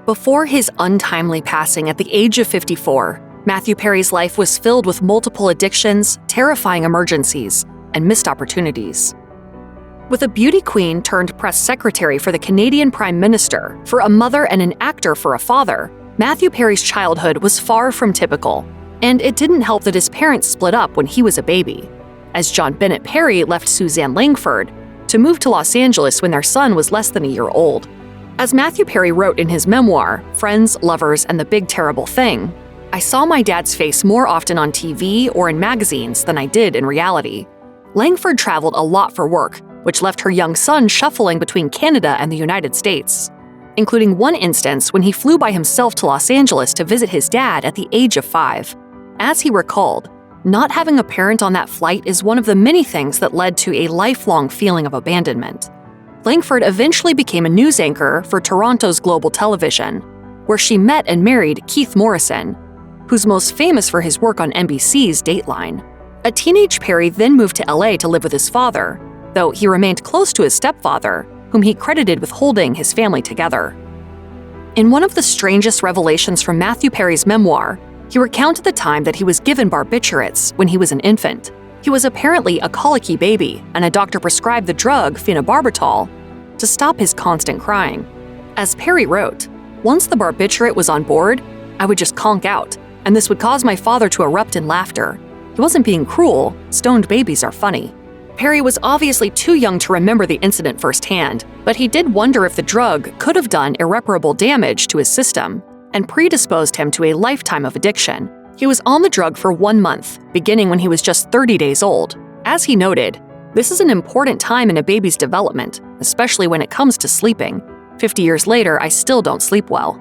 Before his untimely passing at the age of 54, Matthew Perry's life was filled with multiple addictions, terrifying emergencies, and missed opportunities. With a beauty queen turned press secretary for the Canadian Prime Minister, for a mother and an actor for a father, Matthew Perry's childhood was far from typical, and it didn't help that his parents split up when he was a baby, as John Bennett Perry left Suzanne Langford to move to Los Angeles when their son was less than a year old. As Matthew Perry wrote in his memoir, Friends, Lovers, and the Big Terrible Thing, "I saw my dad's face more often on TV or in magazines than I did in reality." Langford traveled a lot for work, which left her young son shuffling between Canada and the United States, including one instance when he flew by himself to Los Angeles to visit his dad at the age of 5. As he recalled, not having a parent on that flight is one of the many things that led to a lifelong feeling of abandonment. Langford eventually became a news anchor for Toronto's Global Television, where she met and married Keith Morrison, who's most famous for his work on NBC's Dateline. A teenage Perry then moved to LA to live with his father, though he remained close to his stepfather, whom he credited with holding his family together. In one of the strangest revelations from Matthew Perry's memoir, he recounted the time that he was given barbiturates when he was an infant. He was apparently a colicky baby, and a doctor prescribed the drug phenobarbital to stop his constant crying. As Perry wrote, "Once the barbiturate was on board, I would just conk out, and this would cause my father to erupt in laughter. He wasn't being cruel, stoned babies are funny." Perry was obviously too young to remember the incident firsthand, but he did wonder if the drug could have done irreparable damage to his system and predisposed him to a lifetime of addiction. He was on the drug for 1 month, beginning when he was just 30 days old. As he noted, "This is an important time in a baby's development, especially when it comes to sleeping. 50 years later, I still don't sleep well."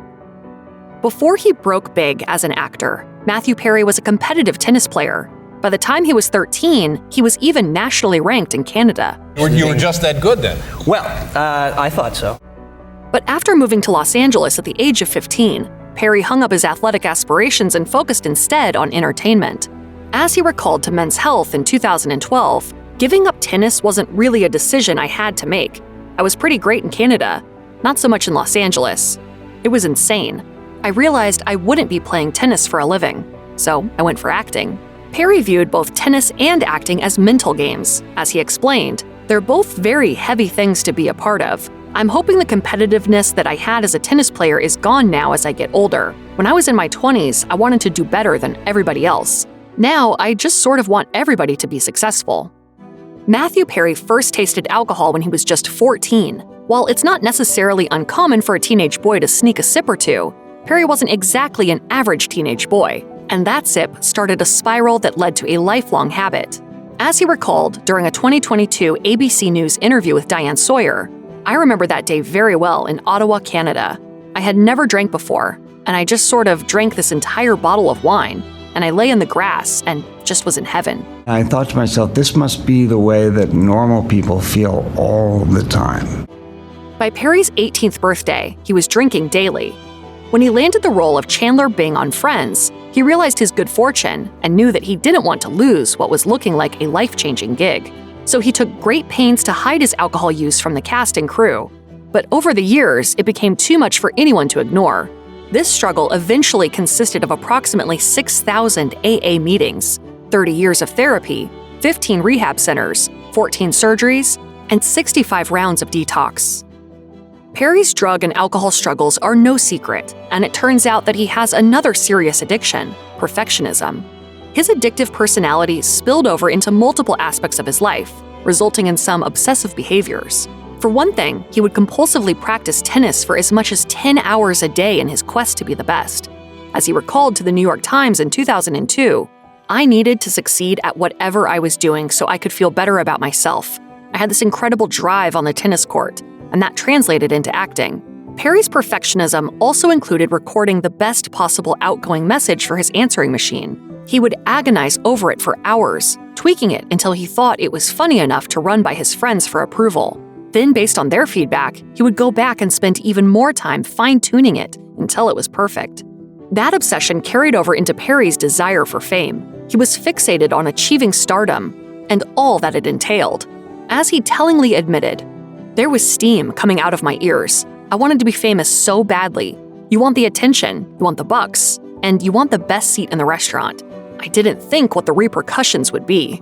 Before he broke big as an actor, Matthew Perry was a competitive tennis player. By the time he was 13, he was even nationally ranked in Canada. You were just that good then? Well, I thought so. But after moving to Los Angeles at the age of 15, Perry hung up his athletic aspirations and focused instead on entertainment. As he recalled to Men's Health in 2012, "Giving up tennis wasn't really a decision I had to make. I was pretty great in Canada, not so much in Los Angeles. It was insane. I realized I wouldn't be playing tennis for a living, so I went for acting." Perry viewed both tennis and acting as mental games. As he explained, "They're both very heavy things to be a part of. I'm hoping the competitiveness that I had as a tennis player is gone now as I get older. When I was in my 20s, I wanted to do better than everybody else. Now, I just sort of want everybody to be successful." Matthew Perry first tasted alcohol when he was just 14. While it's not necessarily uncommon for a teenage boy to sneak a sip or two, Perry wasn't exactly an average teenage boy, and that sip started a spiral that led to a lifelong habit. As he recalled during a 2022 ABC News interview with Diane Sawyer, "I remember that day very well in Ottawa, Canada. I had never drank before, and I just sort of drank this entire bottle of wine, and I lay in the grass and just was in heaven." I thought to myself, this must be the way that normal people feel all the time. By Perry's 18th birthday, he was drinking daily. When he landed the role of Chandler Bing on Friends, he realized his good fortune and knew that he didn't want to lose what was looking like a life-changing gig. So he took great pains to hide his alcohol use from the cast and crew. But over the years, it became too much for anyone to ignore. This struggle eventually consisted of approximately 6,000 AA meetings, 30 years of therapy, 15 rehab centers, 14 surgeries, and 65 rounds of detox. Perry's drug and alcohol struggles are no secret, and it turns out that he has another serious addiction: perfectionism. His addictive personality spilled over into multiple aspects of his life, resulting in some obsessive behaviors. For one thing, he would compulsively practice tennis for as much as 10 hours a day in his quest to be the best. As he recalled to the New York Times in 2002, "I needed to succeed at whatever I was doing so I could feel better about myself. I had this incredible drive on the tennis court, and that translated into acting." Perry's perfectionism also included recording the best possible outgoing message for his answering machine. He would agonize over it for hours, tweaking it until he thought it was funny enough to run by his friends for approval. Then, based on their feedback, he would go back and spend even more time fine-tuning it until it was perfect. That obsession carried over into Perry's desire for fame. He was fixated on achieving stardom and all that it entailed. As he tellingly admitted, "There was steam coming out of my ears. I wanted to be famous so badly. You want the attention, you want the bucks, and you want the best seat in the restaurant. I didn't think what the repercussions would be.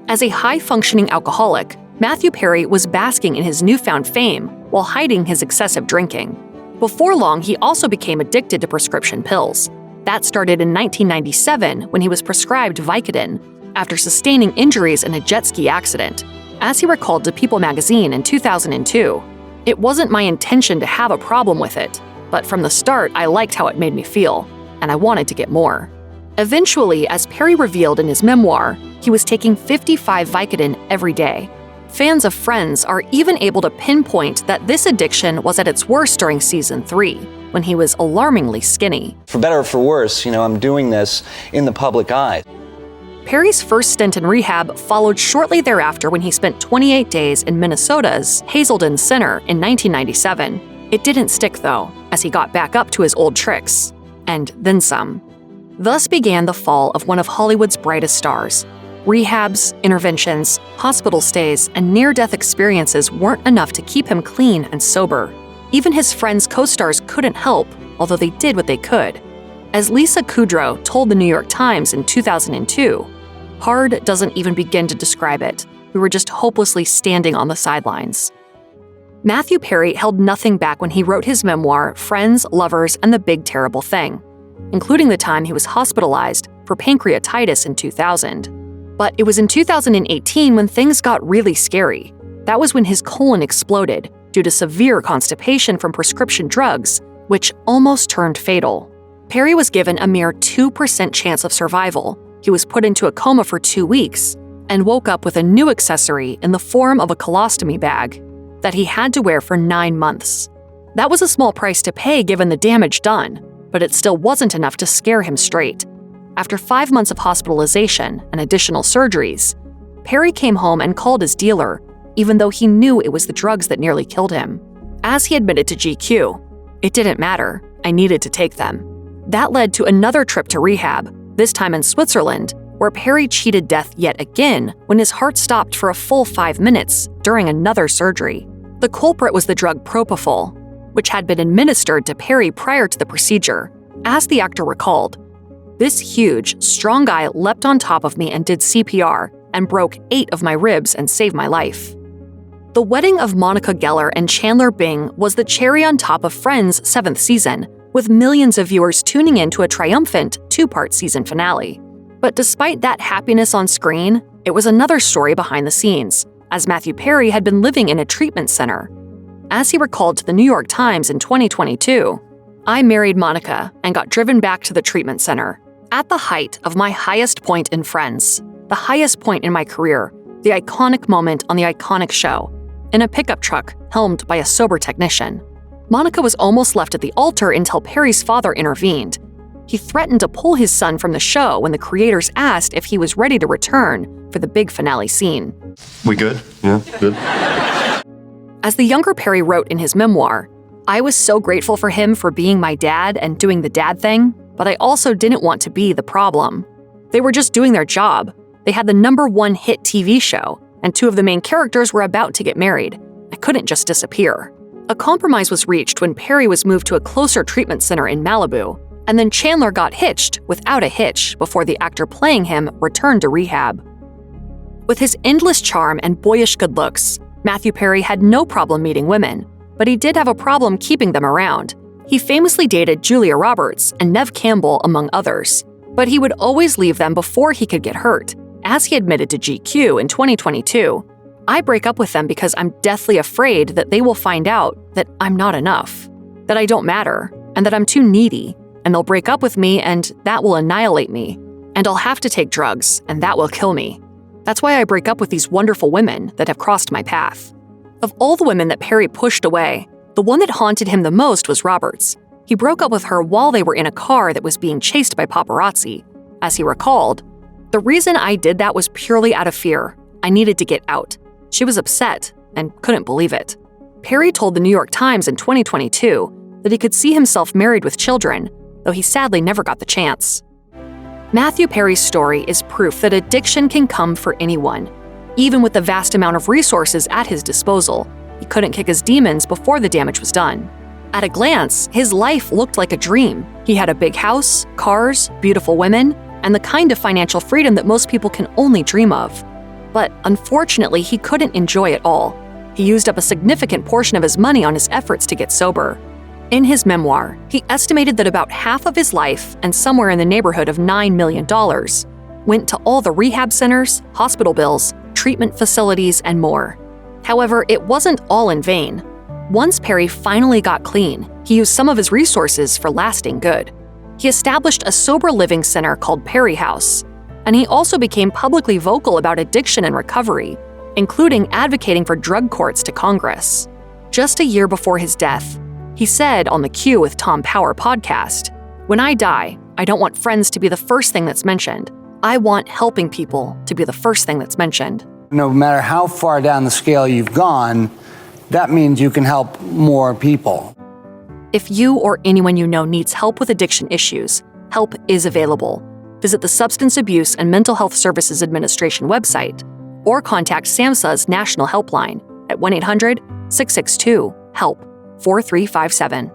As a high-functioning alcoholic, Matthew Perry was basking in his newfound fame while hiding his excessive drinking. Before long, he also became addicted to prescription pills. That started in 1997 when he was prescribed Vicodin after sustaining injuries in a jet ski accident. As he recalled to People magazine in 2002, "It wasn't my intention to have a problem with it, but from the start I liked how it made me feel, and I wanted to get more." Eventually, as Perry revealed in his memoir, he was taking 55 Vicodin every day. Fans of Friends are even able to pinpoint that this addiction was at its worst during season 3, when he was alarmingly skinny. For better or for worse, I'm doing this in the public eye. Perry's first stint in rehab followed shortly thereafter when he spent 28 days in Minnesota's Hazelden Center in 1997. It didn't stick, though, as he got back up to his old tricks. And then some. Thus began the fall of one of Hollywood's brightest stars. Rehabs, interventions, hospital stays, and near-death experiences weren't enough to keep him clean and sober. Even his friends' co-stars couldn't help, although they did what they could. As Lisa Kudrow told the New York Times in 2002, "Hard doesn't even begin to describe it. We were just hopelessly standing on the sidelines." Matthew Perry held nothing back when he wrote his memoir, Friends, Lovers, and the Big Terrible Thing, including the time he was hospitalized for pancreatitis in 2000. But it was in 2018 when things got really scary. That was when his colon exploded due to severe constipation from prescription drugs, which almost turned fatal. Perry was given a mere 2% chance of survival. He was put into a coma for 2 weeks and woke up with a new accessory in the form of a colostomy bag that he had to wear for 9 months. That was a small price to pay given the damage done, but it still wasn't enough to scare him straight. After 5 months of hospitalization and additional surgeries, Perry came home and called his dealer, even though he knew it was the drugs that nearly killed him. As he admitted to GQ, "It didn't matter, I needed to take them." That led to another trip to rehab, this time in Switzerland, where Perry cheated death yet again when his heart stopped for a full 5 minutes during another surgery. The culprit was the drug propofol, which had been administered to Perry prior to the procedure. As the actor recalled, "This huge, strong guy leapt on top of me and did CPR and broke 8 of my ribs and saved my life." The wedding of Monica Geller and Chandler Bing was the cherry on top of Friends' 7th season, with millions of viewers tuning in to a triumphant 2-part season finale. But despite that happiness on screen, it was another story behind the scenes, as Matthew Perry had been living in a treatment center. As he recalled to the New York Times in 2022, "I married Monica and got driven back to the treatment center. At the height of my highest point in Friends, the highest point in my career, the iconic moment on the iconic show, in a pickup truck helmed by a sober technician. Monica was almost left at the altar until Perry's father intervened. He threatened to pull his son from the show when the creators asked if he was ready to return for the big finale scene." We good? Yeah, good. As the younger Perry wrote in his memoir, "I was so grateful for him for being my dad and doing the dad thing, but I also didn't want to be the problem. They were just doing their job. They had the #1 hit TV show, and 2 of the main characters were about to get married. I couldn't just disappear." A compromise was reached when Perry was moved to a closer treatment center in Malibu, and then Chandler got hitched without a hitch before the actor playing him returned to rehab. With his endless charm and boyish good looks, Matthew Perry had no problem meeting women, but he did have a problem keeping them around. He famously dated Julia Roberts and Neve Campbell, among others, but he would always leave them before he could get hurt. As he admitted to GQ in 2022, "I break up with them because I'm deathly afraid that they will find out that I'm not enough, that I don't matter, and that I'm too needy, and they'll break up with me and that will annihilate me, and I'll have to take drugs and that will kill me. That's why I break up with these wonderful women that have crossed my path." Of all the women that Perry pushed away, the one that haunted him the most was Roberts. He broke up with her while they were in a car that was being chased by paparazzi. As he recalled, "The reason I did that was purely out of fear. I needed to get out." She was upset and couldn't believe it. Perry told the New York Times in 2022 that he could see himself married with children, though he sadly never got the chance. Matthew Perry's story is proof that addiction can come for anyone. Even with the vast amount of resources at his disposal, he couldn't kick his demons before the damage was done. At a glance, his life looked like a dream. He had a big house, cars, beautiful women, and the kind of financial freedom that most people can only dream of. But unfortunately, he couldn't enjoy it all. He used up a significant portion of his money on his efforts to get sober. In his memoir, he estimated that about half of his life, and somewhere in the neighborhood of $9 million, went to all the rehab centers, hospital bills, treatment facilities, and more. However, it wasn't all in vain. Once Perry finally got clean, he used some of his resources for lasting good. He established a sober living center called Perry House, and he also became publicly vocal about addiction and recovery, including advocating for drug courts to Congress. Just a year before his death, he said on the Q with Tom Power podcast, "When I die, I don't want friends to be the first thing that's mentioned. I want helping people to be the first thing that's mentioned." No matter how far down the scale you've gone, that means you can help more people. If you or anyone you know needs help with addiction issues, help is available. Visit the Substance Abuse and Mental Health Services Administration website or contact SAMHSA's National Helpline at 1-800-662-HELP 4357.